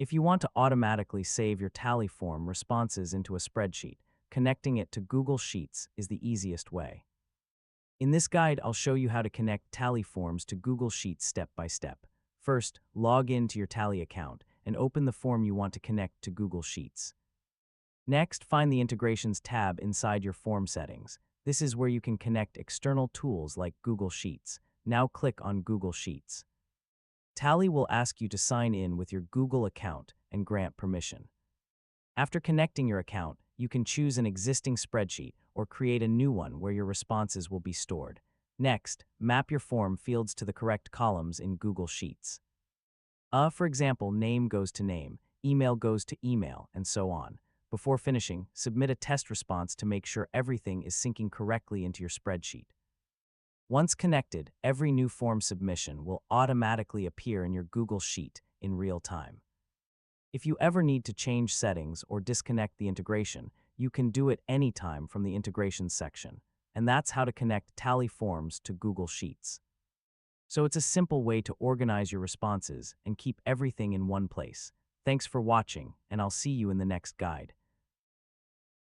If you want to automatically save your Tally form responses into a spreadsheet, connecting it to Google Sheets is the easiest way. In this guide, I'll show you how to connect Tally forms to Google Sheets step by step. First, log in to your Tally account and open the form you want to connect to Google Sheets. Next, find the Integrations tab inside your form settings. This is where you can connect external tools like Google Sheets. Now click on Google Sheets. Tally will ask you to sign in with your Google account and grant permission. After connecting your account, you can choose an existing spreadsheet or create a new one where your responses will be stored. Next, map your form fields to the correct columns in Google Sheets. For example, name goes to name, email goes to email, and so on. Before finishing, submit a test response to make sure everything is syncing correctly into your spreadsheet. Once connected, every new form submission will automatically appear in your Google Sheet in real time. If you ever need to change settings or disconnect the integration, you can do it anytime from the Integrations section. And that's how to connect Tally forms to Google Sheets. So it's a simple way to organize your responses and keep everything in one place. Thanks for watching, and I'll see you in the next guide.